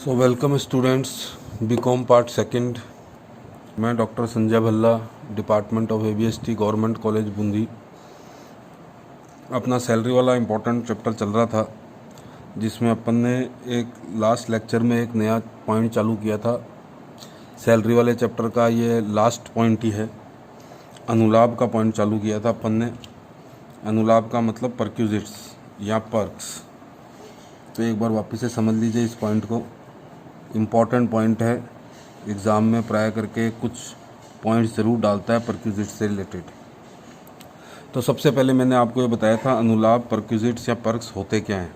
सो welcome students, BCom part second. मैं doctor Sanjay Bhalla, department of ABST, government college Bundi. अपना salary वाला important chapter चल रहा था, जिसमें अपन ने एक लास्ट लेक्चर में एक नया पॉइंट चालू किया था। सैलरी वाले चैप्टर का ये लास्ट पॉइंट ही है। अनुलाभ का पॉइंट चालू किया था अपन ने। अनुलाभ का मतलब परक्यूजिट्स या पर्क्स। तो एक बार वापस से समझ लीजिए इस पॉइंट को। इम्पॉर्टेंट पॉइंट है, एग्ज़ाम में प्राय करके कुछ पॉइंट्स ज़रूर डालता है परक्यूजिट्स से रिलेटेड। तो सबसे पहले मैंने आपको ये बताया था अनुलाभ, परक्यूजिट्स या पर्क्स होते क्या हैं।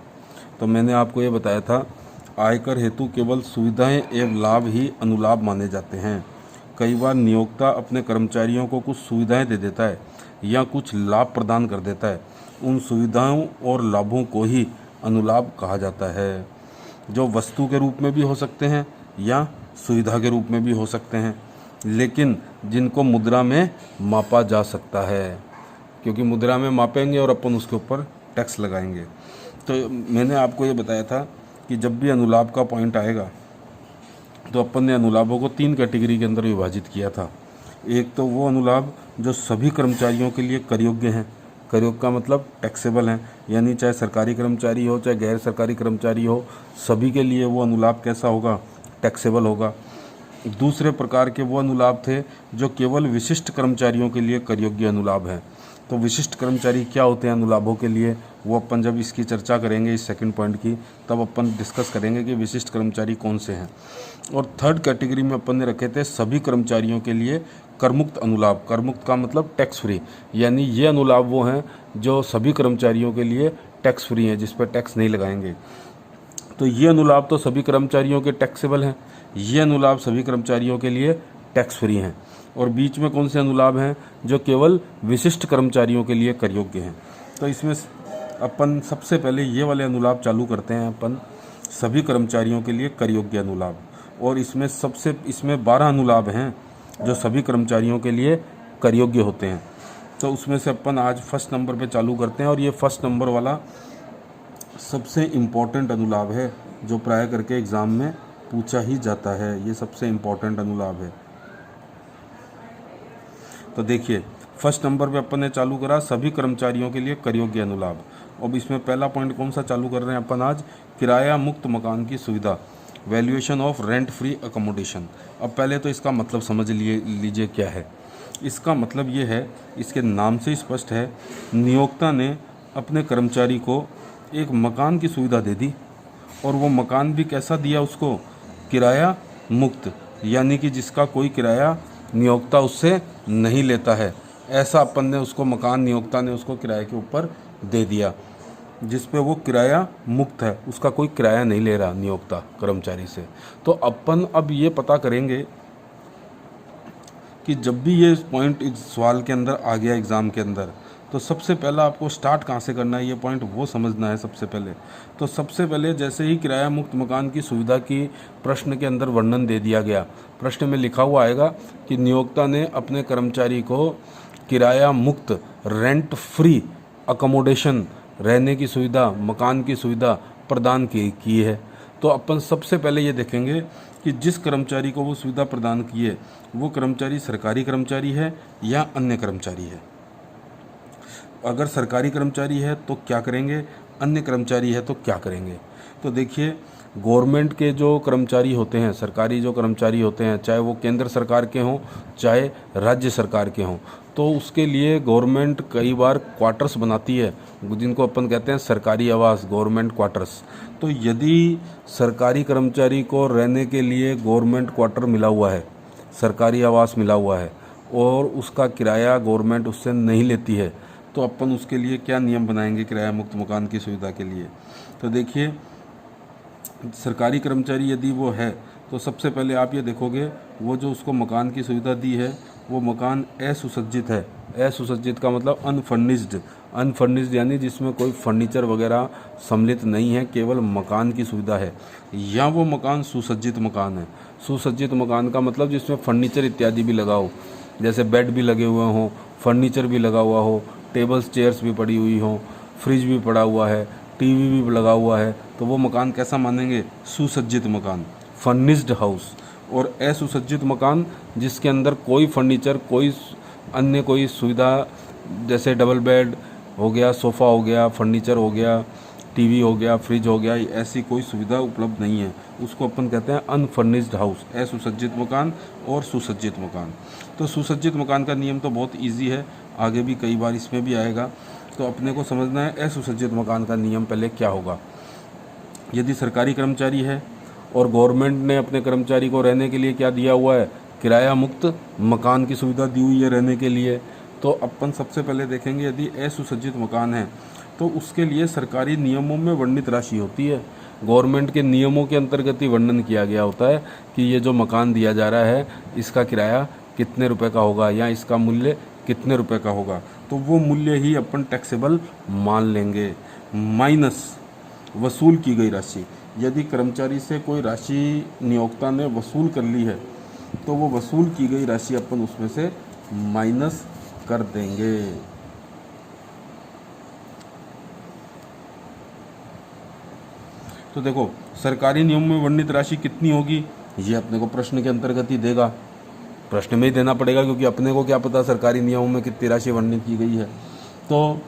तो मैंने आपको ये बताया था, आयकर हेतु केवल सुविधाएं एवं लाभ ही अनुलाभ माने जाते हैं। कई बार नियोक्ता अपने कर्मचारियों को कुछ सुविधाएं दे देता है या कुछ लाभ प्रदान कर देता है। उन सुविधाओं और लाभों को ही अनुलाभ कहा जाता है, जो वस्तु के रूप में भी हो सकते हैं या सुविधा के रूप में भी हो सकते हैं, लेकिन जिनको मुद्रा में मापा जा सकता है, क्योंकि मुद्रा में मापेंगे और अपन उसके ऊपर टैक्स लगाएंगे। तो मैंने आपको ये बताया था कि जब भी अनुलाभ का पॉइंट आएगा तो अपन ने अनुलाभों को 3 कैटेगरी के अंदर विभाजित किया था। एक तो वो अनुलाभ जो सभी कर्मचारियों के लिए कर योग्य हैं। कर योग्य का मतलब टैक्सेबल हैं, यानी चाहे सरकारी कर्मचारी हो चाहे गैर सरकारी कर्मचारी हो, सभी के लिए वो अनुलाभ कैसा होगा, टैक्सेबल होगा। दूसरे प्रकार के वो अनुलाभ थे जो केवल विशिष्ट कर्मचारियों के लिए कर योग्य अनुलाभ हैं। तो विशिष्ट कर्मचारी क्या होते हैं अनुलाभों के लिए, वो अपन जब इसकी चर्चा करेंगे इस सेकंड पॉइंट की, तब अपन डिस्कस करेंगे कि विशिष्ट कर्मचारी कौन से हैं। और थर्ड कैटेगरी में अपन ने रखे थे सभी कर्मचारियों के लिए करमुक्त अनुलाभ। करमुक्त का मतलब टैक्स फ्री, यानी ये अनुलाभ वो हैं जो सभी कर्मचारियों के लिए टैक्स फ्री हैं, जिस पर टैक्स नहीं लगाएंगे। तो ये अनुलाभ तो सभी कर्मचारियों के टैक्सेबल हैं, ये अनुलाभ सभी कर्मचारियों के लिए टैक्स फ्री हैं। और बीच में कौन से अनुलाभ हैं जो केवल विशिष्ट कर्मचारियों के लिए कर योग्य हैं। तो इसमें अपन सबसे पहले ये वाले अनुलाभ चालू करते हैं, अपन सभी कर्मचारियों के लिए कर योग्य अनुलाभ। और इसमें 12 अनुलाभ हैं जो सभी कर्मचारियों के लिए कर योग्य होते हैं। तो उसमें से अपन आज फर्स्ट नंबर पे चालू करते हैं, और ये फर्स्ट नंबर वाला सबसे इम्पोर्टेंट अनुलाभ है, जो प्राय करके एग्ज़ाम में पूछा ही जाता है। ये सबसे इम्पोर्टेंट अनुलाभ है। तो देखिए, फर्स्ट नंबर पे अपन ने चालू करा सभी कर्मचारियों के लिए कर योग्य अनुलाभ। अब इसमें पहला पॉइंट कौन सा चालू कर रहे हैं अपन आज, किराया मुक्त मकान की सुविधा, valuation of rent free accommodation. अब पहले तो इसका मतलब समझ लीजिए क्या है। इसका मतलब ये है, इसके नाम से स्पष्ट है, नियोक्ता ने अपने कर्मचारी को एक मकान की सुविधा दे दी, और वो मकान भी कैसा दिया उसको, किराया मुक्त, यानी कि जिसका कोई किराया नियोक्ता उससे नहीं लेता है। ऐसा अपन ने उसको मकान नियोक्ता ने उसको किराए के ऊपर दे दिया, जिस पे वो किराया मुक्त है, उसका कोई किराया नहीं ले रहा नियोक्ता कर्मचारी से। तो अपन अब ये पता करेंगे कि जब भी ये पॉइंट इस सवाल के अंदर आ गया एग्ज़ाम के अंदर, तो सबसे पहला आपको स्टार्ट कहाँ से करना है, ये पॉइंट वो समझना है सबसे पहले। तो सबसे पहले जैसे ही किराया मुक्त मकान की सुविधा की प्रश्न के अंदर वर्णन दे दिया गया, प्रश्न में लिखा हुआ आएगा कि नियोक्ता ने अपने कर्मचारी को किराया मुक्त रेंट फ्री अकोमोडेशन, रहने की सुविधा, मकान की सुविधा प्रदान की है। तो अपन सबसे पहले ये देखेंगे कि जिस कर्मचारी को वो सुविधा प्रदान की है, वो कर्मचारी सरकारी कर्मचारी है या अन्य कर्मचारी है। अगर सरकारी कर्मचारी है तो क्या करेंगे, अन्य कर्मचारी है तो क्या करेंगे। तो देखिए, गवर्नमेंट के जो कर्मचारी होते हैं, सरकारी जो कर्मचारी होते हैं, चाहे वो केंद्र सरकार के हों चाहे राज्य सरकार के हों, तो उसके लिए गवर्नमेंट कई बार क्वार्टर्स बनाती है, जिनको अपन कहते हैं सरकारी आवास, गवर्नमेंट क्वार्टर्स। तो यदि सरकारी कर्मचारी को रहने के लिए गवर्नमेंट क्वार्टर मिला हुआ है, सरकारी आवास मिला हुआ है, और उसका किराया गवर्नमेंट उससे नहीं लेती है, तो अपन उसके लिए क्या नियम बनाएंगे किराया मुक्त मकान की सुविधा के लिए। तो देखिए, सरकारी कर्मचारी यदि वो है, तो सबसे पहले आप ये देखोगे, वो जो उसको मकान की सुविधा दी है, वो मकान असुसज्जित है। असुसज्जित का मतलब अनफर्निश्ड, अनफर्निश्ड यानी जिसमें कोई फर्नीचर वगैरह सम्मिलित नहीं है, केवल मकान की सुविधा है। या वो मकान सुसज्जित मकान है। सुसज्जित मकान का मतलब जिसमें फर्नीचर इत्यादि भी लगा हो, जैसे बेड भी लगे हुए हों, फर्नीचर भी लगा हुआ हो, टेबल्स चेयर्स भी पड़ी हुई हों, फ्रिज भी पड़ा हुआ है, टीवी भी लगा हुआ है, तो वो मकान कैसा मानेंगे? सुसज्जित मकान, फर्निश्ड हाउस। और असुसज्जित मकान जिसके अंदर कोई फर्नीचर, कोई अन्य कोई सुविधा, जैसे डबल बेड हो गया, सोफ़ा हो गया, फर्नीचर हो गया, टीवी हो गया, फ्रिज हो गया, ऐसी कोई सुविधा उपलब्ध नहीं है, उसको अपन कहते हैं अनफर्निश्ड हाउस। असुसज्जित मकान और सुसज्जित मकान। तो सुसज्जित मकान का नियम तो बहुत इजी है, आगे भी कई बार इसमें भी आएगा। तो अपने को समझना है असुसज्जित मकान का नियम पहले क्या होगा। यदि सरकारी कर्मचारी है और गवर्नमेंट ने अपने कर्मचारी को रहने के लिए क्या दिया हुआ है? किराया मुक्त मकान की सुविधा दी हुई है रहने के लिए। तो अपन सबसे पहले देखेंगे यदि असुसज्जित मकान है तो उसके लिए सरकारी नियमों में वर्णित राशि होती है। गवर्नमेंट के नियमों के अंतर्गत ही वर्णन किया गया होता है कि ये जो मकान दिया जा रहा है इसका किराया कितने रुपए का होगा या इसका मूल्य कितने रुपए का होगा। तो वो मूल्य ही अपन टैक्सेबल मान लेंगे, माइनस वसूल की गई राशि। यदि कर्मचारी से कोई राशि नियोक्ता ने वसूल कर ली है तो वो वसूल की गई राशि अपन उसमें से माइनस कर देंगे। तो देखो सरकारी नियम में वर्णित राशि कितनी होगी, ये अपने को प्रश्न के अंतर्गत ही देगा, प्रश्न में ही देना पड़ेगा, क्योंकि अपने को क्या पता सरकारी नियमों में कितनी राशि वर्णित की गई है। तो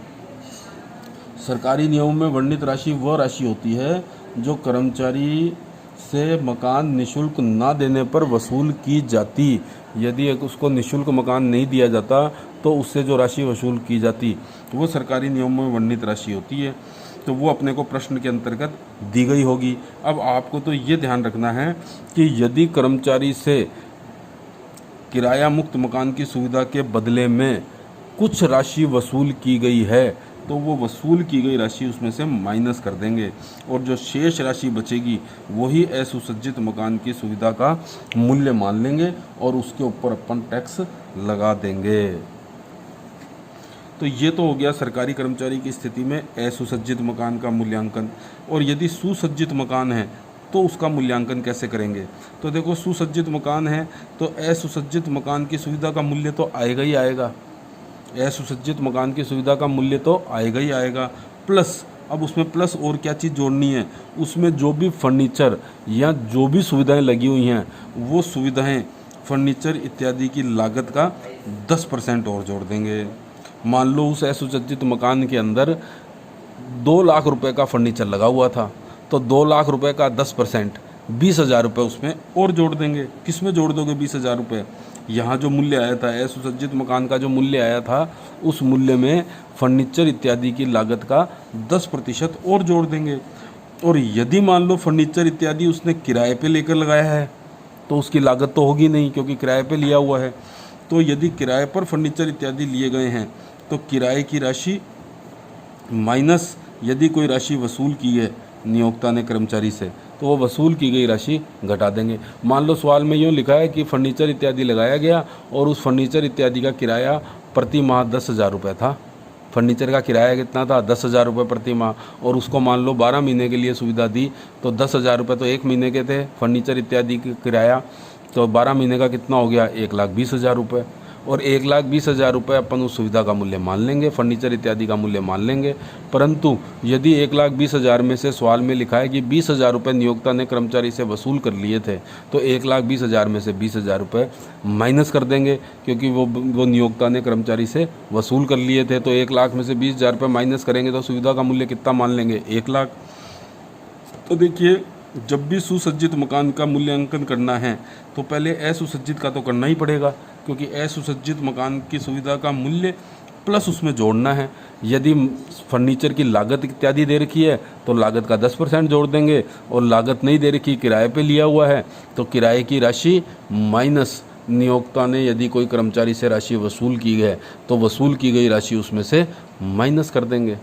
सरकारी नियमों में वर्णित राशि वह राशि होती है जो कर्मचारी से मकान निशुल्क ना देने पर वसूल की जाती। यदि उसको निशुल्क मकान नहीं दिया जाता तो उससे जो राशि वसूल की जाती वो सरकारी नियमों में वर्णित राशि होती है। तो वो अपने को प्रश्न के अंतर्गत दी गई होगी। अब आपको तो ये ध्यान रखना है कि यदि कर्मचारी से किराया मुक्त मकान की सुविधा के बदले में कुछ राशि वसूल की गई है तो वो वसूल की गई राशि उसमें से माइनस कर देंगे और जो शेष राशि बचेगी वही असुसज्जित मकान की सुविधा का मूल्य मान लेंगे और उसके ऊपर अपन टैक्स लगा देंगे। तो ये तो हो गया सरकारी कर्मचारी की स्थिति में असुसज्जित मकान का मूल्यांकन। और यदि सुसज्जित मकान है तो उसका मूल्यांकन कैसे करेंगे? तो देखो सुसज्जित मकान है तो असुसज्जित मकान की सुविधा का मूल्य तो आएगा ही आएगा, असुसज्जित मकान की सुविधा का मूल्य तो आएगा ही आएगा, प्लस अब उसमें प्लस और क्या चीज़ जोड़नी है, उसमें जो भी फर्नीचर या जो भी सुविधाएं लगी हुई हैं वो सुविधाएं फर्नीचर इत्यादि की लागत का 10% और जोड़ देंगे। मान लो उस असुसज्जित मकान के अंदर 2 लाख रुपए का फर्नीचर लगा हुआ था तो 2 लाख रुपए का 10% 20,000 रुपये उसमें और जोड़ देंगे। किस में जोड़ दोगे 20,000 रुपये? यहाँ जो मूल्य आया था असुसज्जित मकान का जो मूल्य आया था उस मूल्य में फर्नीचर इत्यादि की लागत का 10% और जोड़ देंगे। और यदि मान लो फर्नीचर इत्यादि उसने किराए पे लेकर लगाया है तो उसकी लागत तो होगी नहीं क्योंकि किराए पे लिया हुआ है। तो यदि किराए पर फर्नीचर इत्यादि लिए गए हैं तो किराए की राशि माइनस यदि कोई राशि वसूल की है नियोक्ता ने कर्मचारी से तो वो वसूल की गई राशि घटा देंगे। मान लो सवाल में यूँ लिखा है कि फर्नीचर इत्यादि लगाया गया और उस फर्नीचर इत्यादि का किराया प्रति माह 10,000 रुपये था। फर्नीचर का किराया कितना था? 10,000 रुपये प्रति माह। और उसको मान लो 12 महीने के लिए सुविधा दी तो 10,000 रुपये तो 1 महीने के थे फर्नीचर इत्यादि के किराया, तो 12 महीने का कितना हो गया? 1,20,000 रुपये। और 1,20,000 रुपये अपन उस सुविधा का मूल्य मान लेंगे, फर्नीचर इत्यादि का मूल्य मान लेंगे। परंतु यदि 1,20,000 में से सवाल में लिखा है कि 20,000 रुपये नियोक्ता ने कर्मचारी से वसूल कर लिए थे तो 1,20,000 में से 20,000 रुपये माइनस कर देंगे क्योंकि वो नियोक्ता ने कर्मचारी से वसूल कर लिए थे। तो 1,00,000 में से 20,000 रुपये माइनस करेंगे तो सुविधा का मूल्य कितना मान लेंगे? 1,00,000। तो देखिए जब भी सुसज्जित मकान का मूल्यांकन करना है तो पहले असुसज्जित का तो करना ही पड़ेगा क्योंकि असुसज्जित मकान की सुविधा का मूल्य प्लस उसमें जोड़ना है। यदि फर्नीचर की लागत इत्यादि दे रखी है तो लागत का 10% जोड़ देंगे और लागत नहीं दे रखी, किराए पे लिया हुआ है तो किराए की राशि माइनस नियोक्ता ने यदि कोई कर्मचारी से राशि वसूल की है तो वसूल की गई राशि उसमें से माइनस कर देंगे।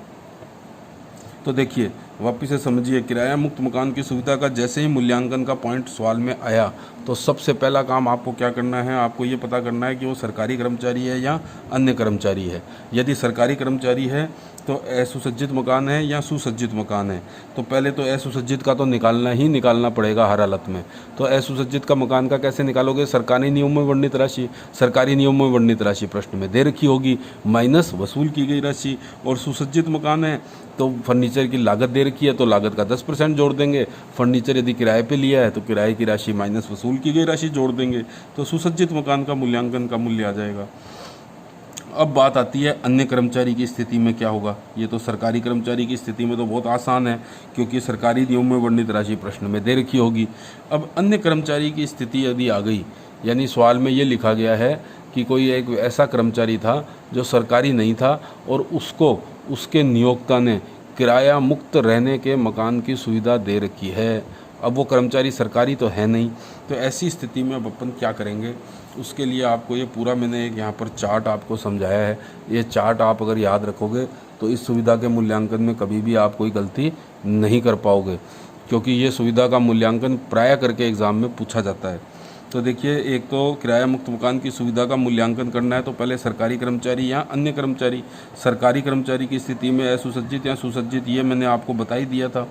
तो देखिए वापिस से समझिए, किराया मुक्त मकान की सुविधा का जैसे ही मूल्यांकन का पॉइंट सवाल में आया तो सबसे पहला काम आपको क्या करना है, आपको ये पता करना है कि वो सरकारी कर्मचारी है या अन्य कर्मचारी है। यदि सरकारी कर्मचारी है तो असुसज्जित मकान है या सुसज्जित मकान है, तो पहले तो असुसज्जित का तो निकालना पड़ेगा हर हालत में। तो असुसज्जित का मकान का कैसे निकालोगे? सरकारी नियम में वर्णित राशि, सरकारी नियम में वर्णित राशि प्रश्न में दे रखी होगी माइनस वसूल की गई राशि। और सुसज्जित मकान है तो फर्नीचर की लागत दे रखी है तो लागत का 10% जोड़ देंगे। फर्नीचर यदि किराए पे लिया है तो किराए की राशि माइनस वसूल की गई राशि जोड़ देंगे, तो सुसज्जित मकान का मूल्यांकन का मूल्य आ जाएगा। अब बात आती है अन्य कर्मचारी की स्थिति में क्या होगा। ये तो सरकारी कर्मचारी की स्थिति में तो बहुत आसान है, क्योंकि सरकारी नियम में वर्णित राशि प्रश्न में दे रखी होगी। अब अन्य कर्मचारी की स्थिति यदि आ गई, यानी सवाल में ये लिखा गया है कि कोई एक ऐसा कर्मचारी था जो सरकारी नहीं था और उसको उसके नियोक्ता ने किराया मुक्त रहने के मकान की सुविधा दे रखी है। अब वो कर्मचारी सरकारी तो है नहीं, तो ऐसी स्थिति में अब अपन क्या करेंगे, उसके लिए आपको ये पूरा मैंने एक यहाँ पर चार्ट आपको समझाया है। ये चार्ट आप अगर याद रखोगे तो इस सुविधा के मूल्यांकन में कभी भी आप कोई गलती नहीं कर पाओगे, क्योंकि ये सुविधा का मूल्यांकन प्राय करके एग्ज़ाम में पूछा जाता है। तो देखिए, एक तो किराया मुक्त मकान की सुविधा का मूल्यांकन करना है तो पहले सरकारी कर्मचारी या अन्य कर्मचारी। सरकारी कर्मचारी की स्थिति में असुसज्जित या सुसज्जित, ये मैंने आपको बता ही दिया था।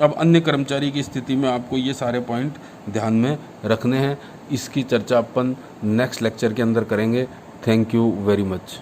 अब अन्य कर्मचारी की स्थिति में आपको ये सारे पॉइंट ध्यान में रखने हैं। इसकी चर्चा अपन नेक्स्ट लेक्चर के अंदर करेंगे। Thank you very much.